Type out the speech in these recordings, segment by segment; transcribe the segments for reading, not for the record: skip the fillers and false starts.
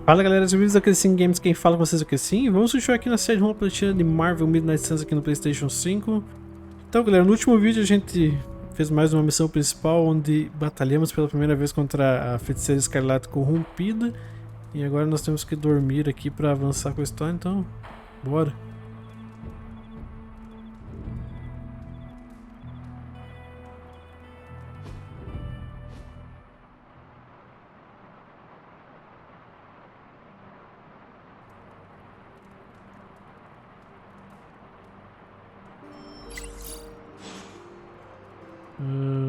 Fala galera, bem-vindos ao PS5 Games, quem fala com vocês aqui sim. Vamos continuar aqui na série Rumo, Platina de Marvel Midnight Suns aqui no Playstation 5. Então galera, no último vídeo a gente fez mais uma missão principal onde batalhamos pela primeira vez contra a Feiticeira Escarlate corrompida. E agora nós temos que dormir aqui para avançar com a história, então bora.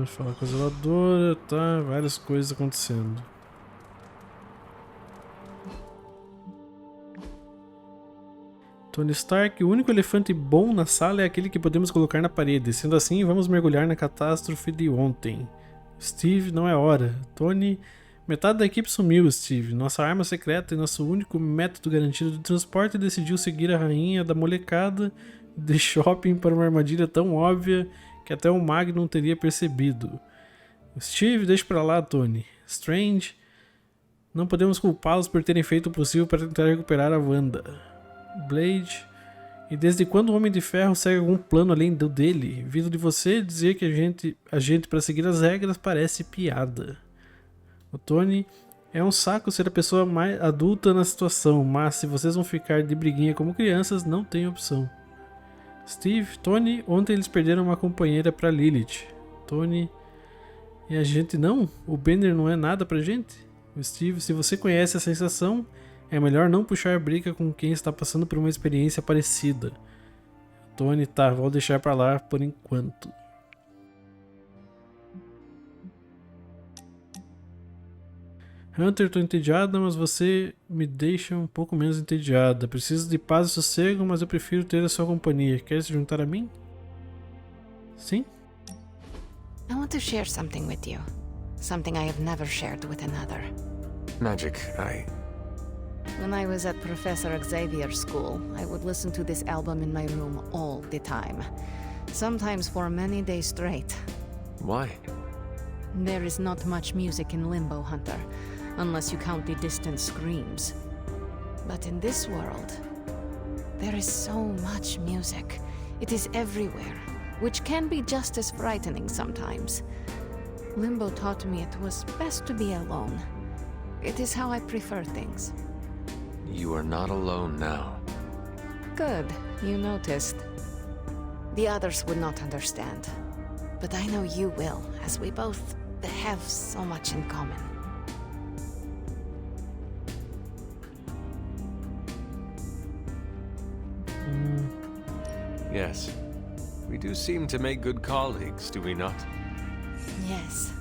Falar com a zeladora, tá, várias coisas acontecendo. Tony Stark, o único elefante bom na sala é aquele que podemos colocar na parede. Sendo assim, vamos mergulhar na catástrofe de ontem. Steve, não é hora. Tony, metade da equipe sumiu, Steve. Nossa arma secreta e nosso único método garantido de transporte decidiu seguir a rainha da molecada de shopping para uma armadilha tão óbvia que até o Magnum teria percebido. Steve, deixa pra lá, Tony. Strange, não podemos culpá-los por terem feito o possível para tentar recuperar a Wanda. Blade, e desde quando o Homem de Ferro segue algum plano além do dele? Vindo de você dizer que a gente para seguir as regras parece piada. O Tony, é um saco ser a pessoa mais adulta na situação, mas se vocês vão ficar de briguinha como crianças, não tem opção. Steve, Tony, ontem eles perderam uma companheira pra Lilith. Tony, e a gente não? O Banner não é nada pra gente? O Steve, se você conhece a sensação, é melhor não puxar briga com quem está passando por uma experiência parecida. Tony, tá, vou deixar pra lá por enquanto. Hunter, tô entediada, mas você me deixa um pouco menos entediada. Preciso de paz e sossego, mas eu prefiro ter a sua companhia. Quer se juntar a mim? Sim? I want to share something with you. Something I have never shared with another. Magic, When I was at Professor Xavier's school, I would listen to this album in my room all the time. Sometimes for many days straight. Why? There is not much music in Limbo, Hunter, unless you count the distant screams. But in this world, there is so much music. It is everywhere, which can be just as frightening sometimes. Limbo taught me it was best to be alone. It is how I prefer things. You are not alone now. Good, you noticed. The others would not understand. But I know you will, as we both have so much in common. Yes. We do seem to make good colleagues, do we not? Yes.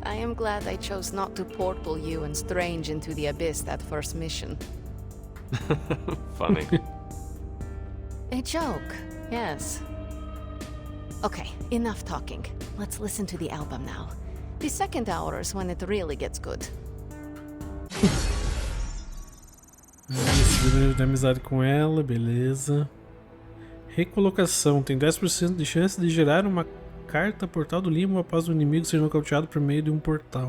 I am glad I chose not to portal you and Strange into the abyss that first mission. Funny. A joke, yes. Okay, enough talking. Let's listen to the album now. The second hour is when it really gets good. Esse de amizade com ela, beleza. Recolocação, tem 10% de chance de gerar uma carta portal do limbo após o inimigo ser nocauteado por meio de um portal.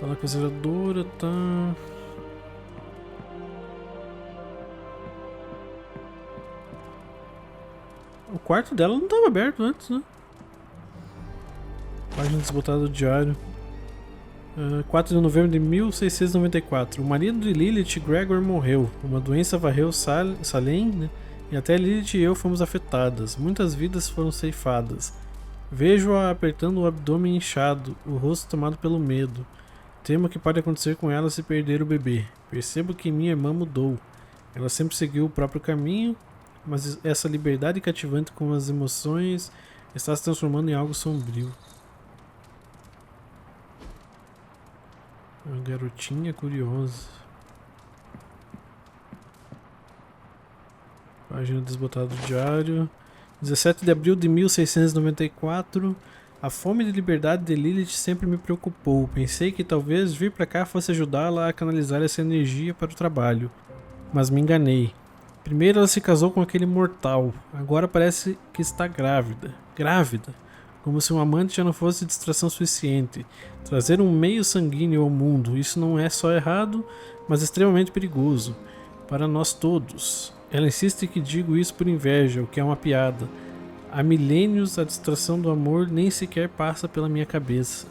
Fala com a zeladora, tá. O quarto dela não estava aberto antes, né? Página desbotada do diário. 4 de novembro de 1694. O marido de Lilith, Gregor, morreu. Uma doença varreu Salem, né? E até Lilith e eu fomos afetadas. Muitas vidas foram ceifadas. Vejo-a apertando o abdômen inchado, o rosto tomado pelo medo. Temo o que pode acontecer com ela se perder o bebê. Percebo que minha irmã mudou. Ela sempre seguiu o próprio caminho, mas essa liberdade cativante com as emoções está se transformando em algo sombrio. Uma garotinha curiosa. Página desbotada do diário. 17 de abril de 1694. A fome de liberdade de Lilith sempre me preocupou. Pensei que talvez vir pra cá fosse ajudá-la a canalizar essa energia para o trabalho. Mas me enganei. Primeiro ela se casou com aquele mortal. Agora parece que está grávida. Grávida. Como se um amante já não fosse distração suficiente. Trazer um meio sanguíneo ao mundo, isso não é só errado, mas extremamente perigoso. Para nós todos. Ela insiste que digo isso por inveja, o que é uma piada. Há milênios a distração do amor nem sequer passa pela minha cabeça.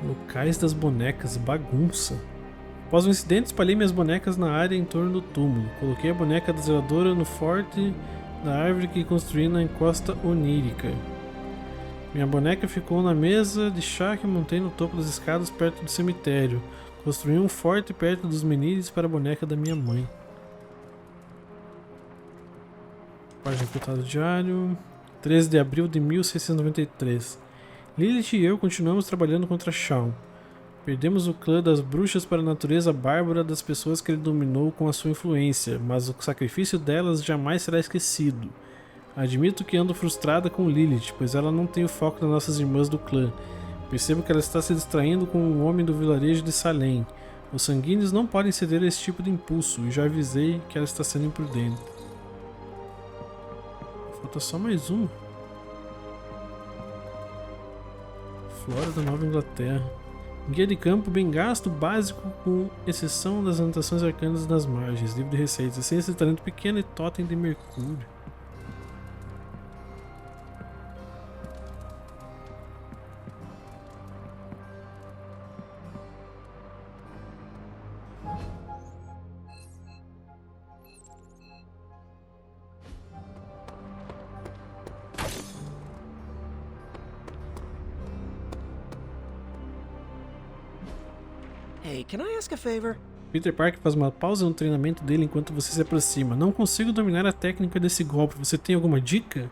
Locais das bonecas, bagunça. Após o incidente, espalhei minhas bonecas na área em torno do túmulo. Coloquei a boneca da zeladora no forte da árvore que construí na encosta onírica. Minha boneca ficou na mesa de chá que montei no topo das escadas perto do cemitério. Construí um forte perto dos menires para a boneca da minha mãe. Página Contato Diário. 13 de abril de 1693. Lilith e eu continuamos trabalhando contra Shaun. Perdemos o clã das bruxas para a natureza bárbara das pessoas que ele dominou com a sua influência, mas o sacrifício delas jamais será esquecido. Admito que ando frustrada com Lilith, pois ela não tem o foco das nossas irmãs do clã. Percebo que ela está se distraindo com um homem do vilarejo de Salem. Os sanguíneos não podem ceder a esse tipo de impulso, e já avisei que ela está sendo imprudente. Falta só mais uma. Flora da Nova Inglaterra. Guia de campo bem gasto, básico, com exceção das anotações arcanas das margens. Livro de receitas, essência de talento pequeno e totem de mercúrio. Hey, can I ask a favor? Peter Parker faz uma pausa no treinamento dele enquanto você se aproxima. Não consigo dominar a técnica desse golpe. Você tem alguma dica?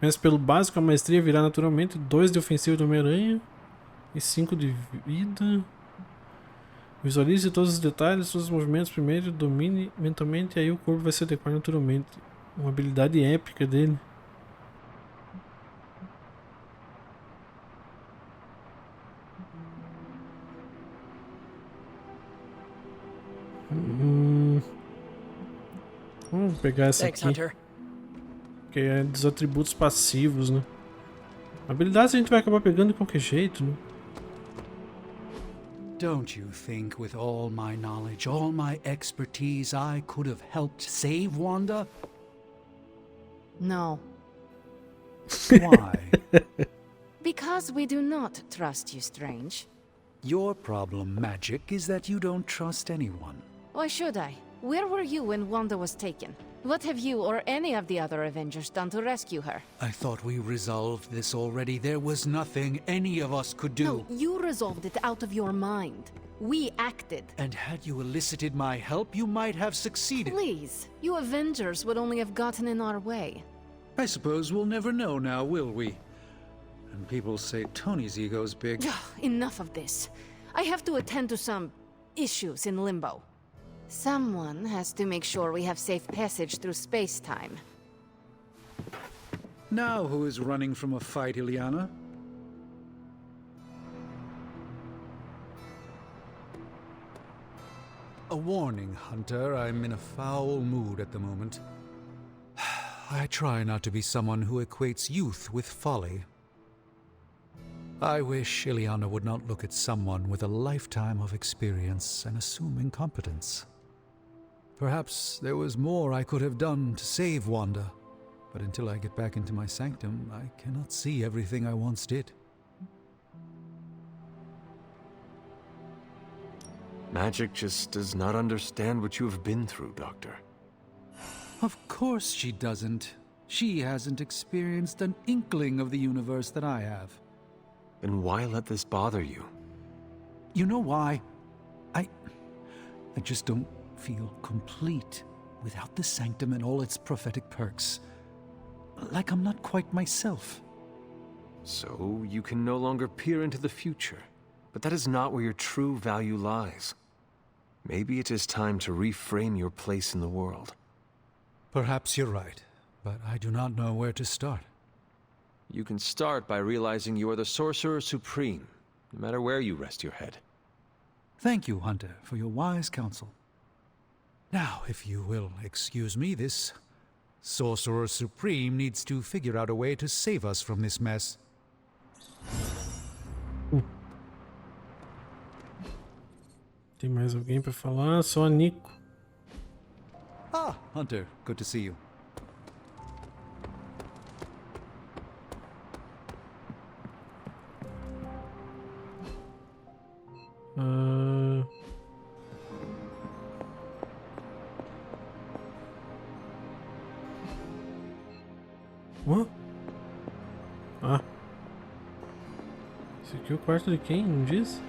Começa pelo básico, a maestria virá naturalmente 2 de ofensiva do Homem-Aranha e 5 de vida. Visualize todos os detalhes, todos os movimentos primeiro, domine mentalmente e aí o corpo vai se adequar naturalmente. Uma habilidade épica dele. Vamos pegar essa aqui. Que é dos atributos passivos, né? Habilidades a gente vai acabar pegando de qualquer jeito, né? Don't you think with all my knowledge, all my expertise, I could have helped save Wanda? No. Why? Because we do not trust you, Strange. Your problem, Magic, is that you don't trust anyone. Why should I? Where were you when Wanda was taken? What have you or any of the other Avengers done to rescue her? I thought we resolved this already. There was nothing any of us could do. No, you resolved it out of your mind. We acted. And had you elicited my help, you might have succeeded. Please, you Avengers would only have gotten in our way. I suppose we'll never know now, will we? And people say Tony's ego's big. Enough of this. I have to attend to some issues in Limbo. Someone has to make sure we have safe passage through space-time. Now who is running from a fight, Ileana? A warning, Hunter. I'm in a foul mood at the moment. I try not to be someone who equates youth with folly. I wish Ileana would not look at someone with a lifetime of experience and assume incompetence. Perhaps there was more I could have done to save Wanda, but until I get back into my sanctum, I cannot see everything I once did. Magic just does not understand what you have been through, Doctor. Of course she doesn't. She hasn't experienced an inkling of the universe that I have. Then why let this bother you? You know why? I just don't feel complete without the sanctum and all its prophetic perks. Like I'm not quite myself. So you can no longer peer into the future. But that is not where your true value lies. Maybe it is time to reframe your place in the world. Perhaps you're right, but I do not know where to start. You can start by realizing you are the Sorcerer Supreme, no matter where you rest your head. Thank you, Hunter, for your wise counsel. Now, if you will excuse me, this Sorcerer Supreme needs to figure out a way to save us from this mess. Tem mais alguém pra falar? Só a Nico. Ah, Hunter, good to see you. Ah. Esse aqui é o quarto de quem? Não diz?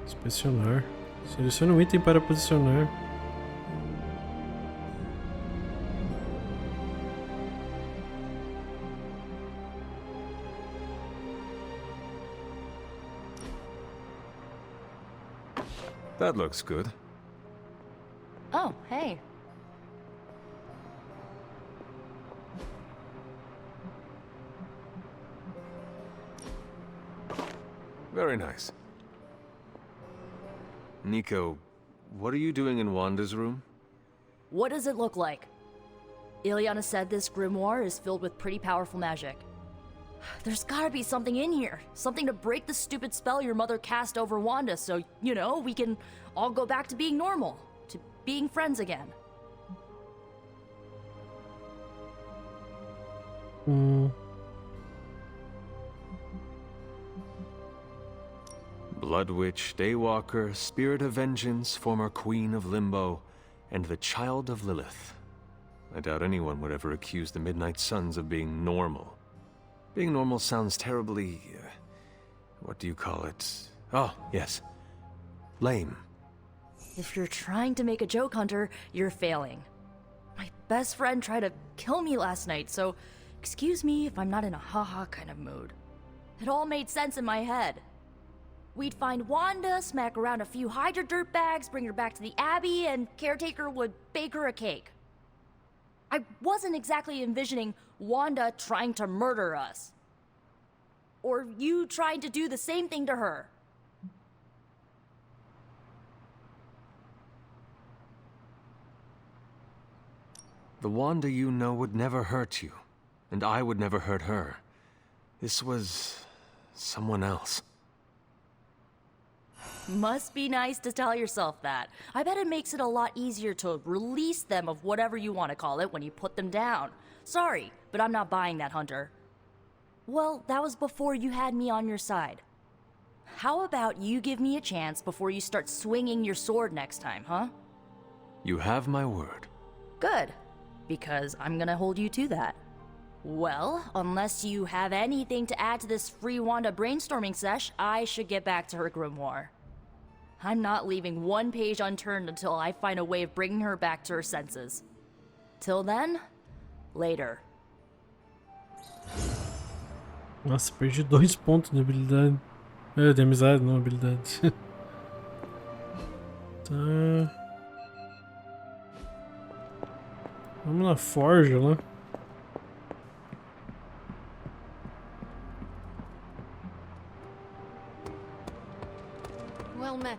Inspecionar. Selecione um item para posicionar. That looks good. Oh, hey. Very nice. Nico, what are you doing in Wanda's room? What does it look like? Ileana said this grimoire is filled with pretty powerful magic. There's gotta be something in here. Something to break the stupid spell your mother cast over Wanda so, you know, we can all go back to being normal. To being friends again. Blood Witch, Daywalker, Spirit of Vengeance, former Queen of Limbo, and the Child of Lilith. I doubt anyone would ever accuse the Midnight Suns of being normal. Being normal sounds terribly... what do you call it? Oh, yes. Lame. If you're trying to make a joke, Hunter, you're failing. My best friend tried to kill me last night, so excuse me if I'm not in a haha kind of mood. It all made sense in my head. We'd find Wanda, smack around a few Hydra dirtbags, bring her back to the Abbey, and Caretaker would bake her a cake. I wasn't exactly envisioning Wanda trying to murder us. Or you trying to do the same thing to her. The Wanda you know would never hurt you, and I would never hurt her. This was... someone else. Must be nice to tell yourself that. I bet it makes it a lot easier to release them of whatever you want to call it when you put them down. Sorry, but I'm not buying that, Hunter. Well, that was before you had me on your side. How about you give me a chance before you start swinging your sword next time, huh? You have my word. Good, because I'm gonna hold you to that. Well, unless you have anything to add to this free Wanda brainstorming sesh, I should get back to her grimoire. I'm not leaving one page unturned until I find a way of bringing her back to her senses. Till then, later. Nossa, perdi 2 pontos de habilidade. De amizade, não habilidade. Tá. Vamos na Forja lá. Well met.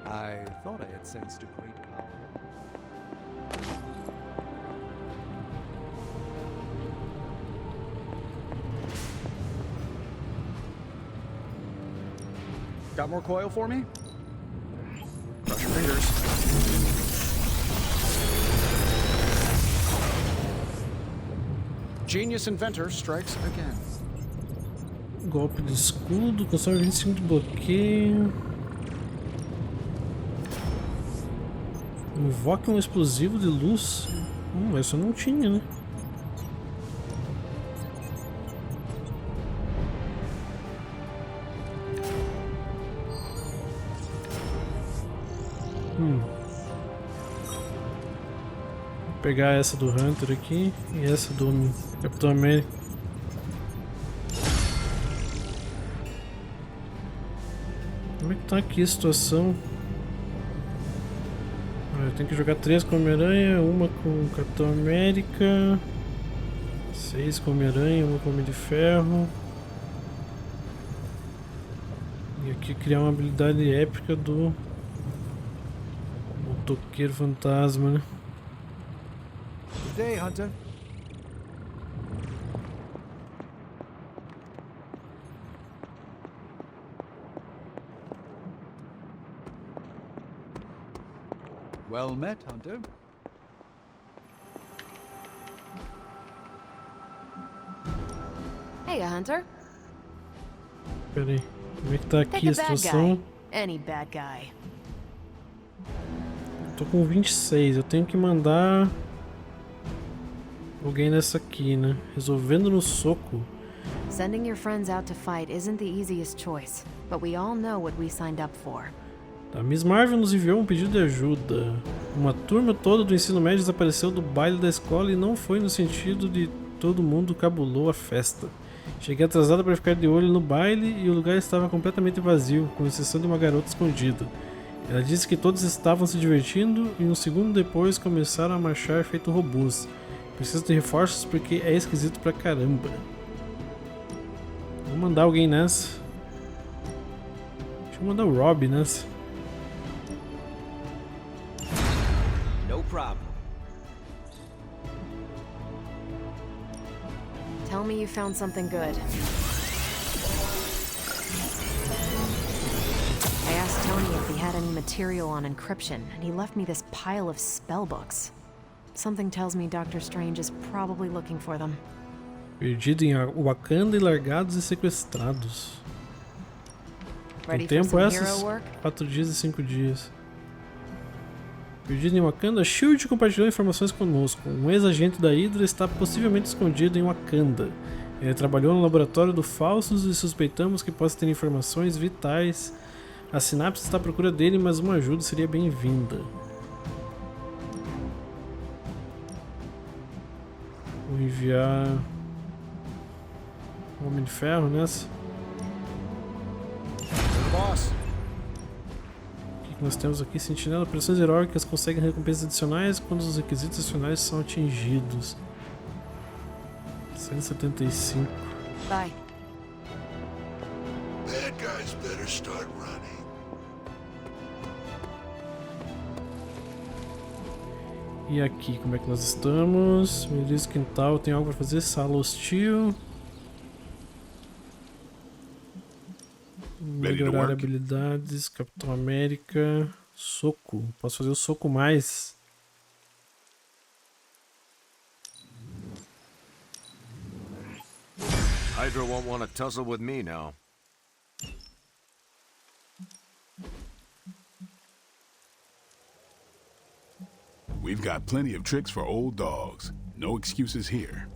I thought I had sensed a great power. Got more coil for me? Cross your fingers. Genius inventor strikes again. Golpe de escudo, consome 25 de bloqueio. Invoque um explosivo de luz. Essa eu não tinha, né? Vou pegar essa do Hunter aqui e essa do Capitão América. Como é que tá aqui a situação? Eu tenho que jogar 3 com Homem-Aranha, uma com Capitão América, 6 com Homem-Aranha, uma com Homem de Ferro. E aqui criar uma habilidade épica do motoqueiro fantasma, né? Good day, Hunter. Well met, Hunter. Hey, Hunter. Pera aí, como é que tá aqui Take a a bad situação? guy. Any bad guy. Tô com 26, eu tenho que mandar alguém nessa aqui, né? Resolvendo no soco. Sending your friends out to fight isn't the easiest choice, but we all know what we signed up for. A Miss Marvel nos enviou um pedido de ajuda. Uma turma toda do ensino médio desapareceu do baile da escola e não foi no sentido de todo mundo cabulou a festa. Cheguei atrasada para ficar de olho no baile e o lugar estava completamente vazio, com exceção de uma garota escondida. Ela disse que todos estavam se divertindo e um segundo depois começaram a marchar feito robôs. Preciso de reforços porque é esquisito pra caramba. Vou mandar alguém nessa. Deixa eu mandar o Rob nessa. No problem. Tell me you found something good. I asked Tony if he had any material on encryption, and he left me this pile of spellbooks. Something tells me Doctor Strange is probably looking for them. Perdido em Wakanda e largados e sequestrados. Ready O for tempo some essas hero work? 4 dias e 5 dias. Perdido em Wakanda, Shield compartilhou informações conosco. Um ex-agente da Hydra está possivelmente escondido em Wakanda. Ele trabalhou no laboratório do Falsos e suspeitamos que possa ter informações vitais. A Sinapse está à procura dele, mas uma ajuda seria bem-vinda. Vou enviar o Homem de Ferro nessa. Boss. O que nós temos aqui? Sentinela, operações heróicas conseguem recompensas adicionais quando os requisitos adicionais são atingidos. 175. Bye. Bad guys better start running. E aqui, como é que nós estamos? Melhorias quintal, tem algo para fazer? Sala hostil. Melhorar habilidades, Capitão América, soco. Posso fazer o soco mais. Hydra won't want to tussle with me now. We've got plenty of tricks for old dogs. No excuses here.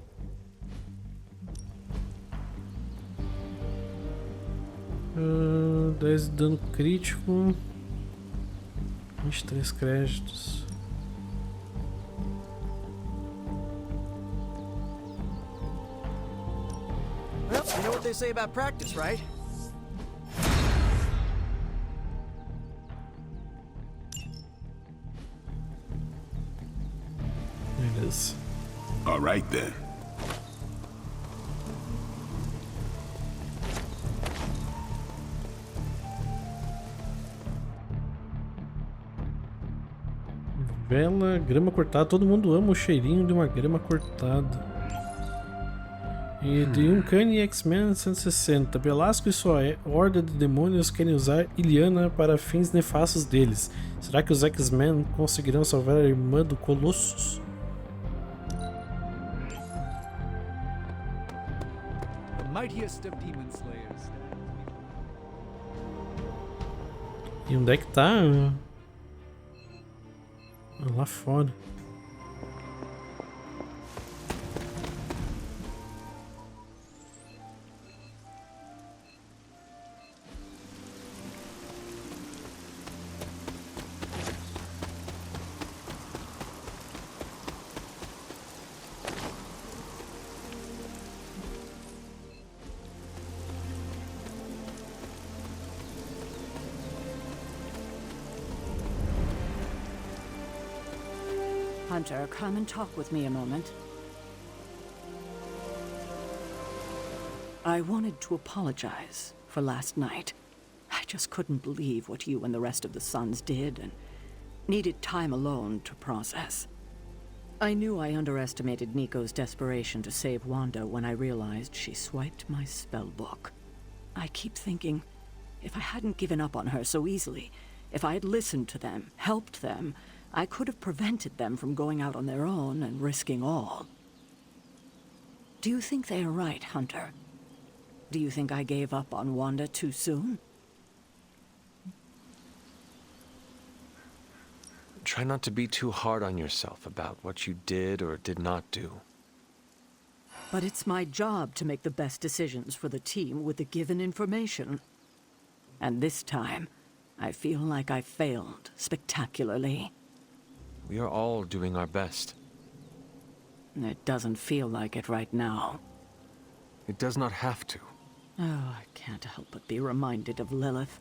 10 de dano crítico. 23 créditos. Well, you know what they say about practice, right? Beleza. All right then. Vela, grama cortada. Todo mundo ama o cheirinho de uma grama cortada. E de Uncanny X-Men 160. Belasco e sua horda de demônios querem usar Illyana para fins nefastos deles. Será que os X-Men conseguirão salvar a irmã do Colossus? The mightiest of demon slayers. E onde é que tá? Lá fora. Hunter, come and talk with me a moment. I wanted to apologize for last night. I just couldn't believe what you and the rest of the Sons did and needed time alone to process. I knew I underestimated Nico's desperation to save Wanda when I realized she swiped my spellbook. I keep thinking, if I hadn't given up on her so easily, if I had listened to them, helped them, I could have prevented them from going out on their own and risking all. Do you think they are right, Hunter? Do you think I gave up on Wanda too soon? Try not to be too hard on yourself about what you did or did not do. But it's my job to make the best decisions for the team with the given information. And this time, I feel like I failed spectacularly. We are all doing our best. It doesn't feel like it right now. It does not have to. Oh, I can't help but be reminded of Lilith.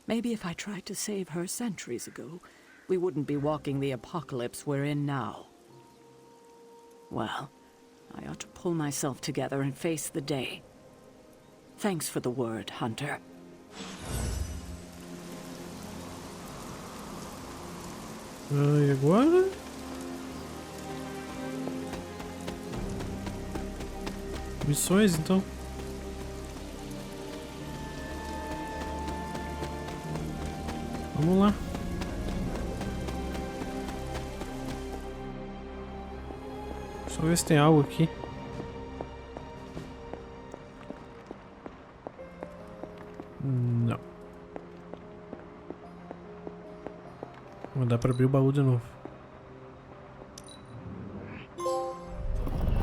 Maybe if I tried to save her centuries ago, we wouldn't be walking the apocalypse we're in now. Well, I ought to pull myself together and face the day. Thanks for the word, Hunter. E agora? Missões, então. Vamos lá. Só ver se tem algo aqui. Não. Vou dar pra abrir o baú de novo.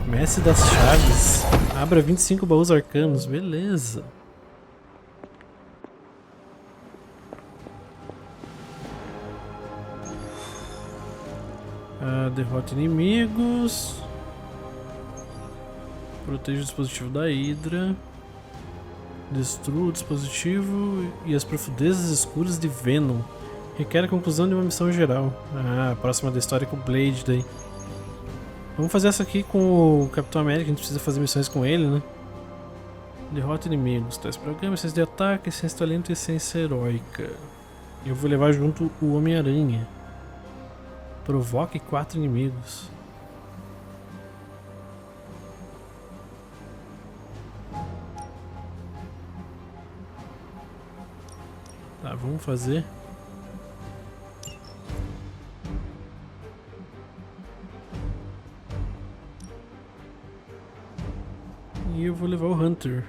Mestre das chaves. Abra 25 baús arcanos. Beleza. Derrote inimigos. Proteja o dispositivo da Hydra. Destrua o dispositivo e as profundezas escuras de Venom. Requer a conclusão de uma missão geral. A próxima da história com o Blade daí. Vamos fazer essa aqui com o Capitão América, a gente precisa fazer missões com ele, né? Derrota inimigos. Teste programa, essência de ataque, essência de talento e essência heróica. Eu vou levar junto o Homem-Aranha. Provoque 4 inimigos. Tá, vamos fazer. E eu vou levar o Hunter.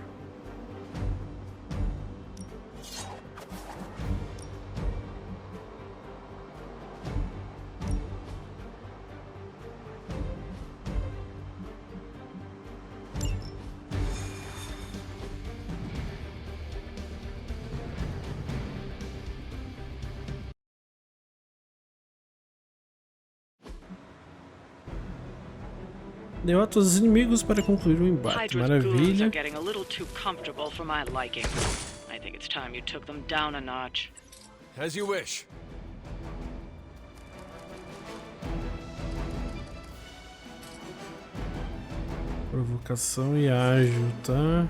Derrota os inimigos para concluir o embate. Maravilha. As you wish. Provocação e ágil, tá?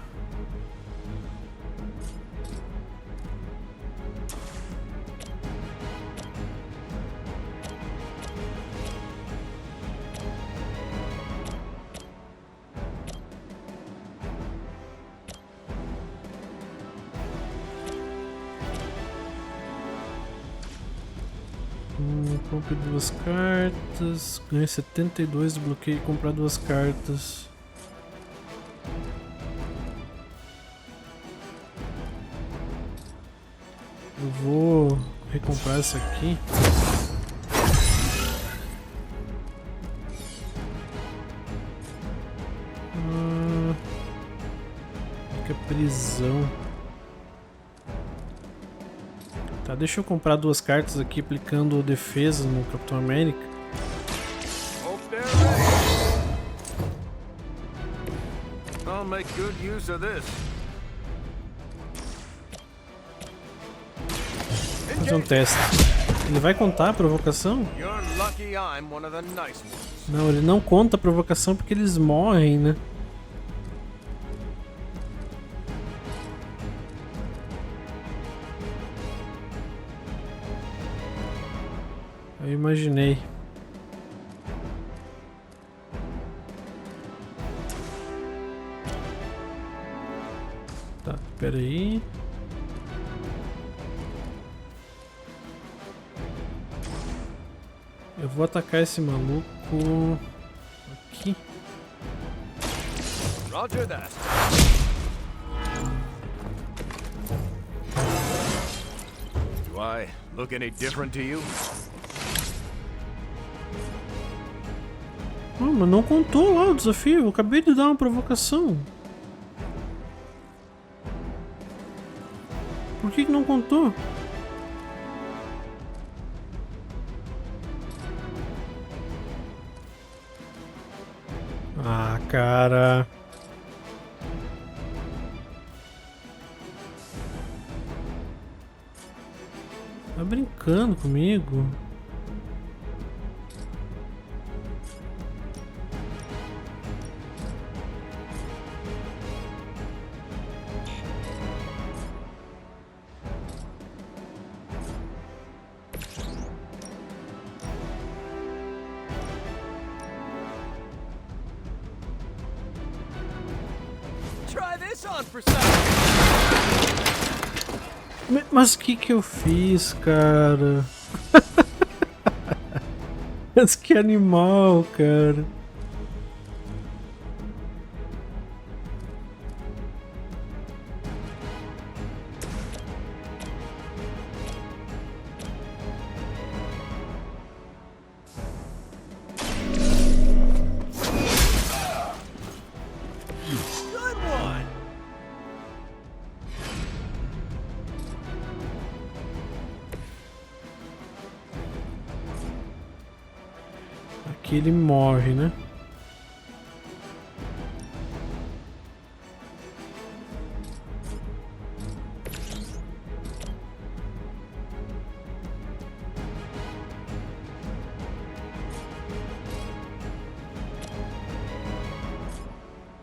Compre 2 cartas, ganha 72 de bloqueio e comprar 2 cartas. Eu vou recomprar essa aqui. Fica prisão. Tá, deixa eu comprar 2 cartas aqui, aplicando defesa no Capitão América. I'll make good use of this. Fazer um teste. Ele vai contar a provocação? Não, ele não conta a provocação porque eles morrem, né? Eu imaginei. Tá, pera aí. Eu vou atacar esse maluco aqui. Roger that. Do I look any different to you? Ah, mas não contou lá o desafio. Eu acabei de dar uma provocação. Por que não contou? Ah, cara. Tá brincando comigo? Try this on for size. Mas que eu fiz, cara? Mas que animal, cara. Good one. Aqui ele morre, né?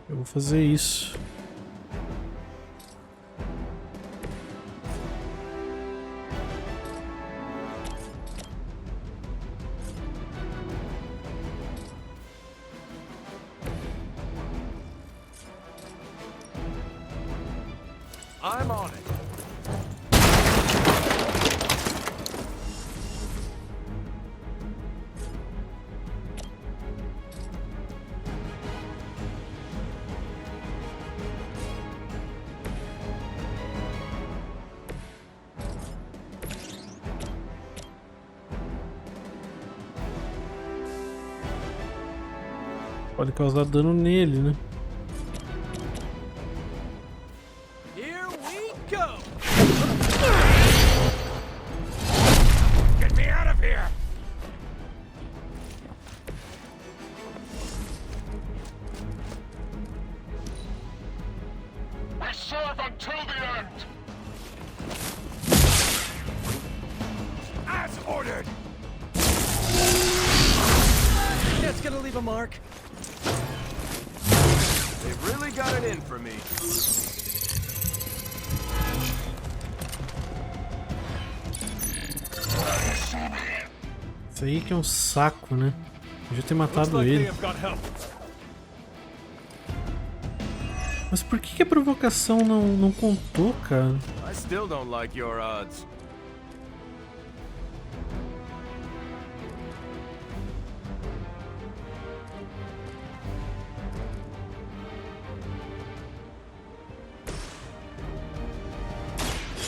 Eu vou fazer isso. I'm on it. Pode causar dano nele, né? Here we go. Get me out of here. We serve until the end! As ordered. That's gonna leave a mark. They've really got it in for me. Isso aí que é um saco, né? Podia ter Looks matado like they ele. have got help. Mas por que a provocação não contou, cara? I still don't like your odds.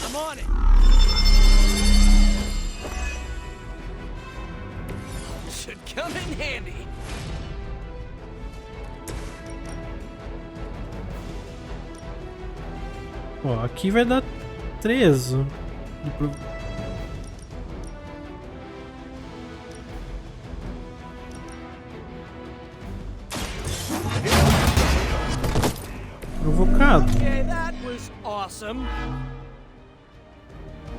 I'm on it. Should come in handy. Ó, aqui vai dar 13. Provocado. Okay, that was awesome.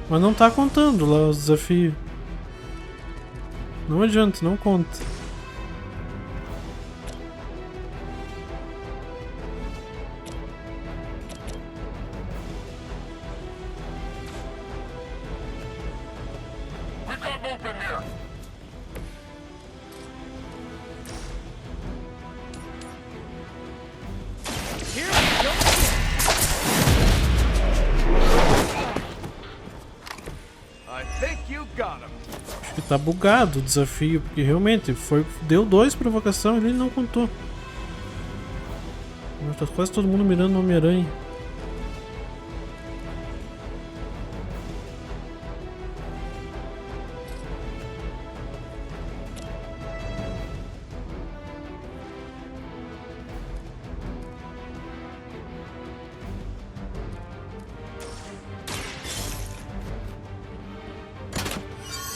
Mas não tá contando lá os desafios. Não adianta, não conta. We got movement here! Acho que tá bugado o desafio, porque realmente deu 2 provocação e ele não contou. Mas tá quase todo mundo mirando no Homem-Aranha.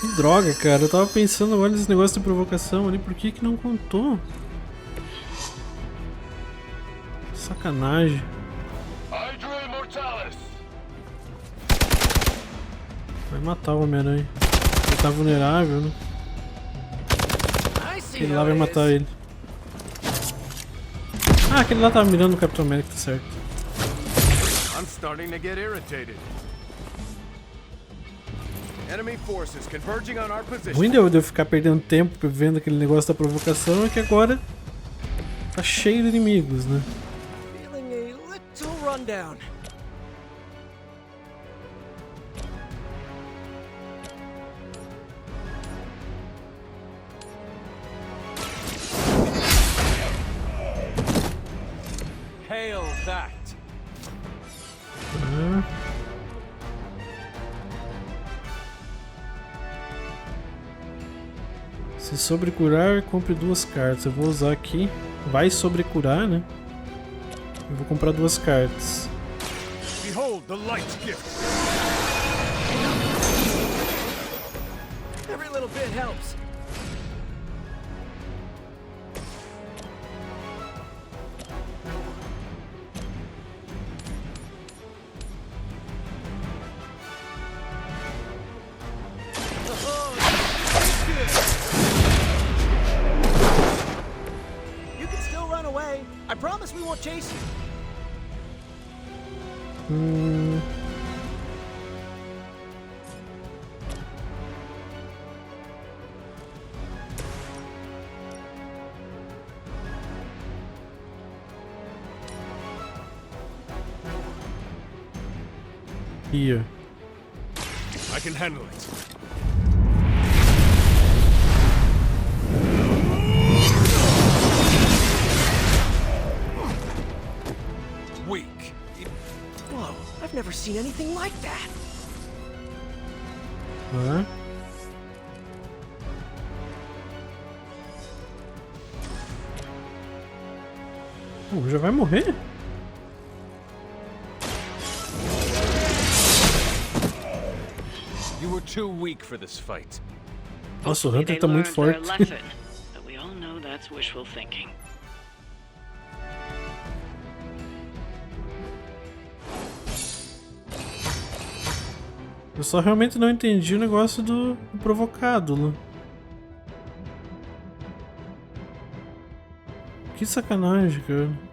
Que droga, cara. Eu tava pensando agora nesse negócio de provocação ali. Por que não contou? Sacanagem. Vai matar o Homem-Aranha. Ele tá vulnerável, né? Aquele lá vai matar ele. Ah, aquele lá tava mirando o Capitão América, tá certo. I'm starting to get irritated. Enemy forces converging on our O position. ruim de eu ficar perdendo tempo vendo aquele negócio da provocação é que agora tá cheio de inimigos, né? Feeling a little rundown. Hail that. Se sobrecurar, compre 2 cartas. Eu vou usar aqui. Vai sobrecurar, né? Eu vou comprar 2 cartas. Behold the light's gift. Every little bit helps. I promise we won't chase you. Here. I can handle it. Weak. Whoa, I've never seen anything like that. Huh? Já vai morrer? You were too weak for this fight. Nossa, o Hunter tá muito forte. But we all know that's wishful thinking. Eu só realmente não entendi o negócio do provocado, né? Que sacanagem, cara.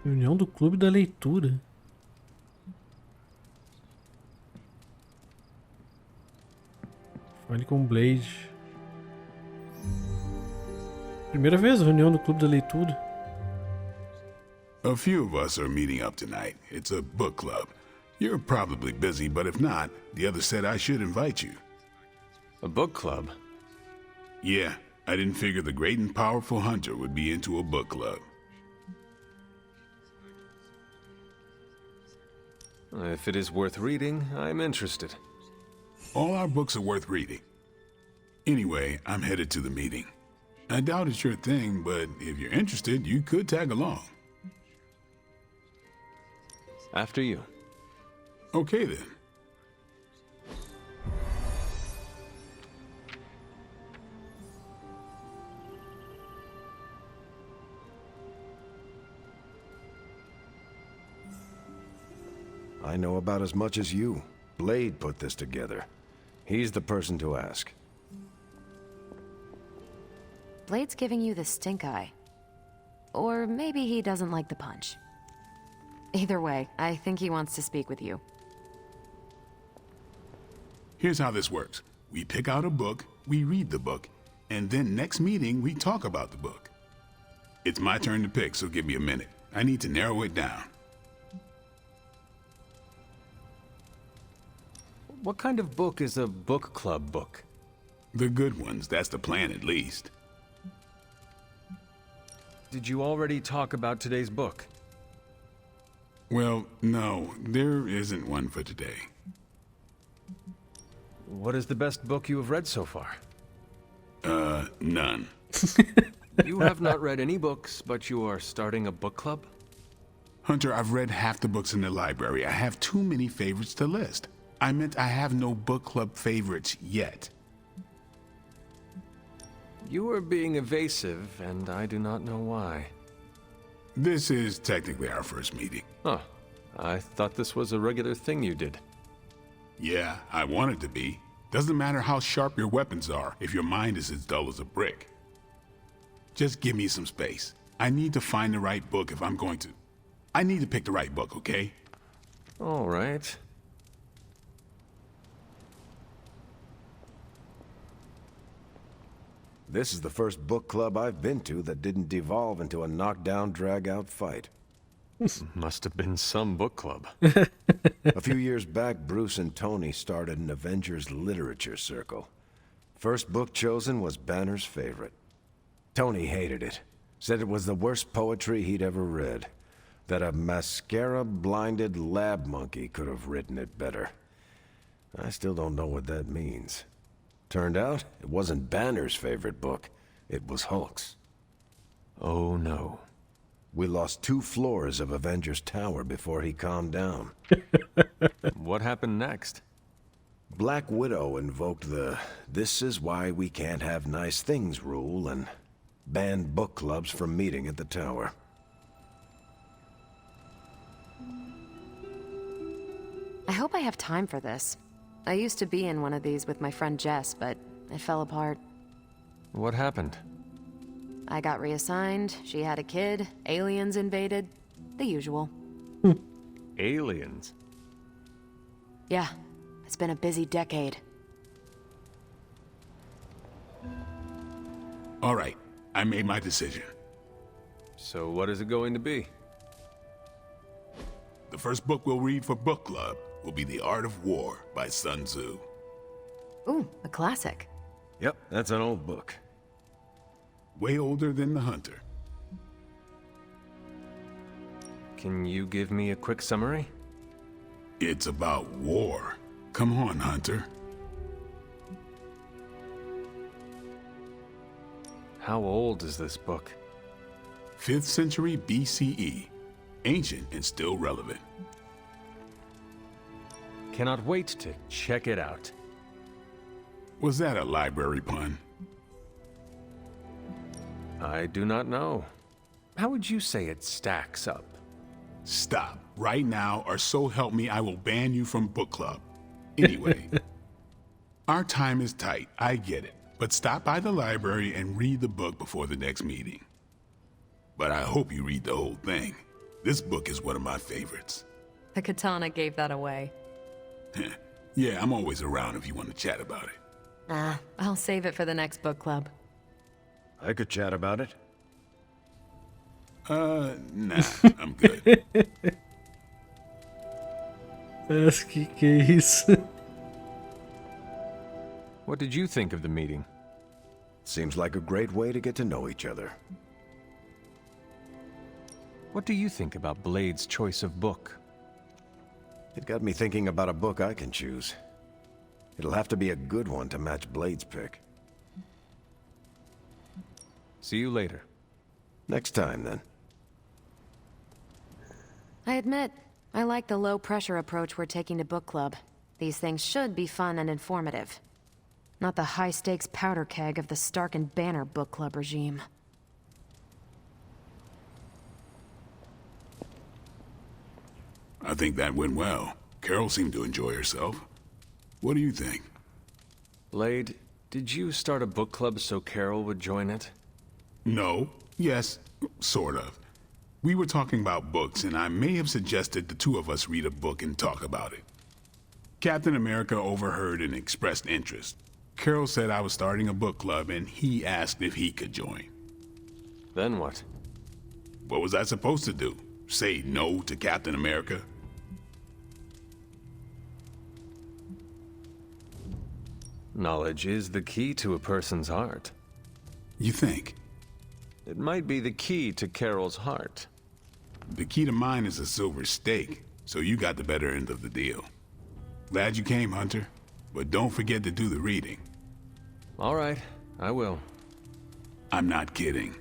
Reunião do Clube da Leitura. Fale com Blade. Primeira vez a reunião do Clube da Leitura. A few of us are meeting up tonight. It's a book club. You're probably busy, but if not, the others said I should invite you. A book club? Yeah, I didn't figure the great and powerful Hunter would be into a book club. If it is worth reading, I'm interested. All our books are worth reading. Anyway, I'm headed to the meeting. I doubt it's your thing, but if you're interested, you could tag along. After you. Okay then. I know about as much as you. Blade put this together. He's the person to ask. Blade's giving you the stink eye. Or maybe he doesn't like the punch. Either way, I think he wants to speak with you. Here's how this works. We pick out a book, we read the book, and then next meeting we talk about the book. It's my turn to pick, so give me a minute. I need to narrow it down. What kind of book is a book club book? The good ones, that's the plan at least. Did you already talk about today's book? Well, no, there isn't one for today. What is the best book you have read so far? None. You have not read any books, but you are starting a book club? Hunter, I've read half the books in the library. I have too many favorites to list. I meant I have no book club favorites yet. You are being evasive, and I do not know why. This is technically our first meeting. Huh. I thought this was a regular thing you did. Yeah, I want it to be. Doesn't matter how sharp your weapons are if your mind is as dull as a brick. Just give me some space. I need to find the right book if I'm going to... I need to pick the right book, okay? All right. This is the first book club I've been to that didn't devolve into a knockdown, drag-out fight. Must have been some book club. A few years back, Bruce and Tony started an Avengers literature circle. First book chosen was Banner's favorite. Tony hated it. Said it was the worst poetry he'd ever read. That a mascara-blinded lab monkey could have written it better. I still don't know what that means. Turned out, it wasn't Banner's favorite book. It was Hulk's. Oh no. We lost 2 floors of Avengers Tower before he calmed down. What happened next? Black Widow invoked the "this is why we can't have nice things" rule and banned book clubs from meeting at the tower. I hope I have time for this. I used to be in one of these with my friend Jess, but it fell apart. What happened? I got reassigned, she had a kid, aliens invaded, the usual. Aliens? Yeah, it's been a busy decade. All right, I made my decision. So what is it going to be? The first book we'll read for book club will be The Art of War by Sun Tzu. Ooh, a classic. Yep, that's an old book. Way older than The Hunter. Can you give me a quick summary? It's about war. Come on, Hunter. How old is this book? 5th century BCE. Ancient and still relevant. Cannot wait to check it out. Was that a library pun? I do not know. How would you say it stacks up? Stop right now, or so help me, I will ban you from book club. Anyway, our time is tight, I get it. But stop by the library and read the book before the next meeting. But I hope you read the whole thing. This book is one of my favorites. The katana gave that away. Yeah, I'm always around if you want to chat about it. Nah, I'll save it for the next book club. I could chat about it. Nah, I'm good. Mas que é isso? What did you think of the meeting? Seems like a great way to get to know each other. What do you think about Blade's choice of book? It got me thinking about a book I can choose. It'll have to be a good one to match Blade's pick. See you later. Next time, then. I admit, I like the low-pressure approach we're taking to book club. These things should be fun and informative. Not the high-stakes powder keg of the Stark and Banner book club regime. I think that went well. Carol seemed to enjoy herself. What do you think? Blade, did you start a book club so Carol would join it? No. Yes. Sort of. We were talking about books, and I may have suggested the two of us read a book and talk about it. Captain America overheard and expressed interest. Carol said I was starting a book club, and he asked if he could join. Then what? What was I supposed to do? Say no to Captain America? Knowledge is the key to a person's heart. You think? It might be the key to Carol's heart. The key to mine is a silver stake, so you got the better end of the deal. Glad you came, Hunter, but don't forget to do the reading. All right, I will. I'm not kidding.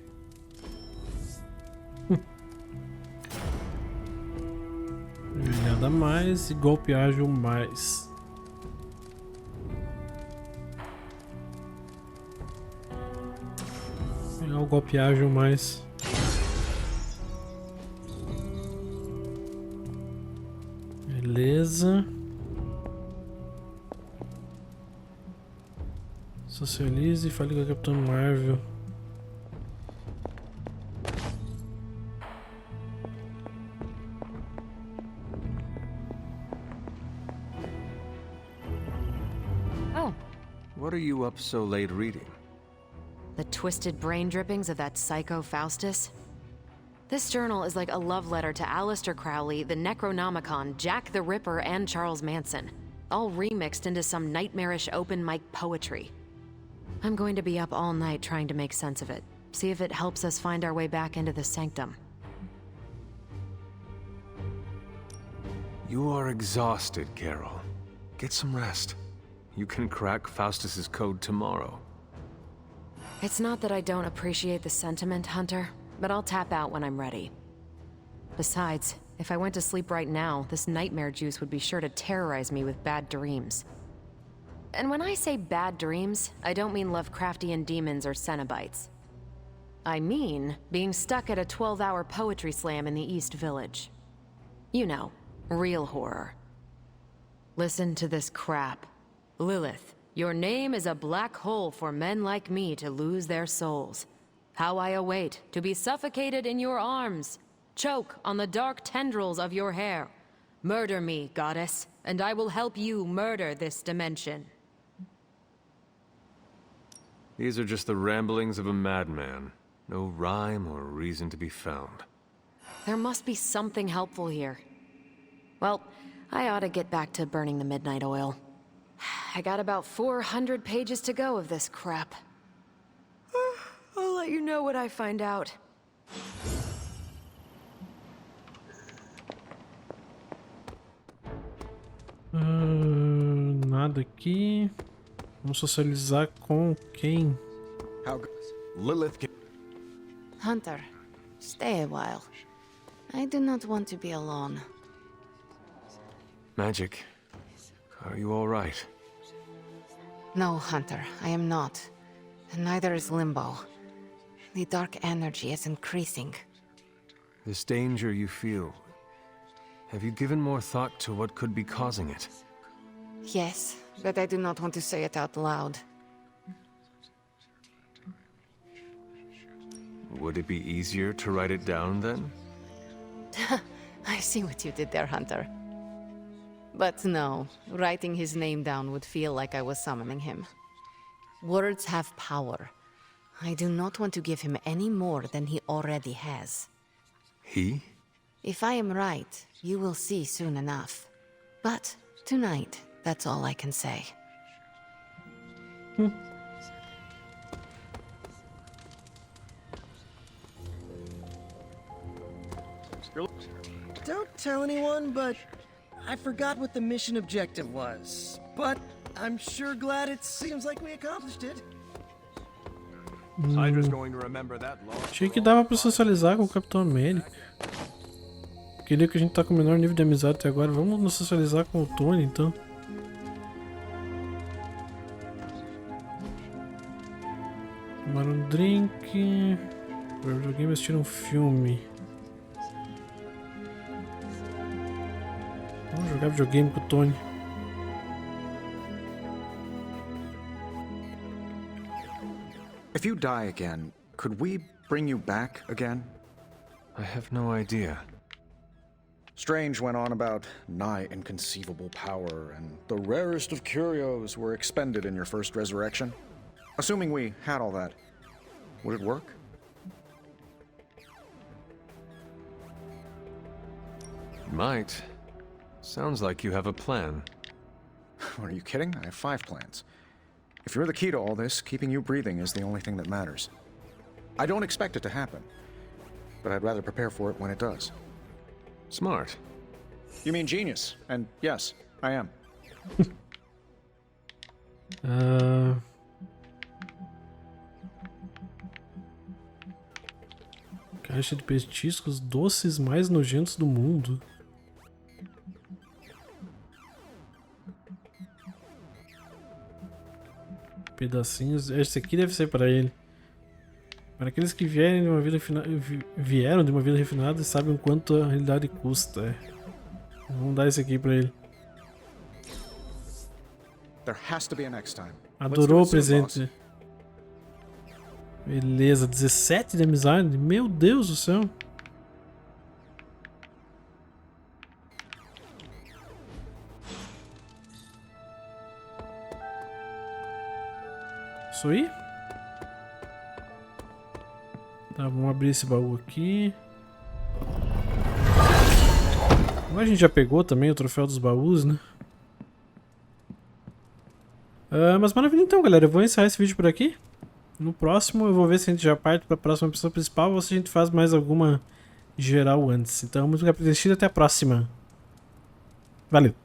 Nada mais e golpe ágil mais. Pegar o golpe ágil mais. Beleza. Socialize e fale com a Capitã Marvel. Oh. What are you up so late reading? The twisted brain drippings of that psycho Faustus? This journal is like a love letter to Aleister Crowley, the Necronomicon, Jack the Ripper, and Charles Manson, all remixed into some nightmarish open mic poetry. I'm going to be up all night trying to make sense of it, see if it helps us find our way back into the sanctum. You are exhausted, Carol. Get some rest. You can crack Faustus's code tomorrow. It's not that I don't appreciate the sentiment, Hunter, but I'll tap out when I'm ready. Besides, if I went to sleep right now, this nightmare juice would be sure to terrorize me with bad dreams. And when I say bad dreams, I don't mean Lovecraftian demons or Cenobites. I mean being stuck at a 12-hour poetry slam in the East Village. You know, real horror. Listen to this crap. Lilith, your name is a black hole for men like me to lose their souls. How I await to be suffocated in your arms. Choke on the dark tendrils of your hair. Murder me, goddess, and I will help you murder this dimension. These are just the ramblings of a madman. No rhyme or reason to be found. There must be something helpful here. Well, I ought to get back to burning the midnight oil. I got about 400 pages to go of this crap. I'll let you know what I find out. Nada aqui. Vamos socializar com quem? Lilith. Hunter, stay a while. I do not want to be alone. Magic. Are you all right? No, Hunter, I am not. And neither is Limbo. The dark energy is increasing. This danger you feel, have you given more thought to what could be causing it? Yes, but I do not want to say it out loud. Would it be easier to write it down then? I see what you did there, Hunter. But no, writing his name down would feel like I was summoning him. Words have power. I do not want to give him any more than he already has. He? If I am right, you will see soon enough. But tonight, that's all I can say. Don't tell anyone, but I forgot what the mission objective was. But I'm sure glad it seems like we accomplished it. Hydra's going to remember that long. Achei que dava pra socializar com o Capitão América. Queria que a gente tá com o menor nível de amizade até agora. Vamos nos socializar com o Tony, então. Tomar um drink. Jogar videogame e assistir um filme. Vamos jogar videogame com o Tony. If you die again, could we bring you back again? I have no idea. Strange went on about nigh inconceivable power, and the rarest of curios were expended in your first resurrection. Assuming we had all that, would it work? Might. Sounds like you have a plan. Are you kidding? I have 5 plans. If you're the key to all this, keeping you breathing is the only thing that matters. I don't expect it to happen, but I'd rather prepare for it when it does. Smart. You mean genius, and yes, I am. Caixa de petiscos doces mais nojentos do mundo. Pedacinhos. Esse aqui deve ser para ele. Para aqueles que vieram de uma vida refinada e sabem o quanto a realidade custa. Vamos dar esse aqui para ele. There has to be a next time. Adorou o presente. Beleza, 17 de amizade? Meu Deus do céu. Isso aí? Tá, vamos abrir esse baú aqui. Agora a gente já pegou também o troféu dos baús, né? Mas maravilha então, galera. Eu vou encerrar esse vídeo por aqui. No próximo eu vou ver se a gente já parte para a próxima pessoa principal ou se a gente faz mais alguma geral antes. Então, muito obrigado por ter assistido. Até a próxima. Valeu.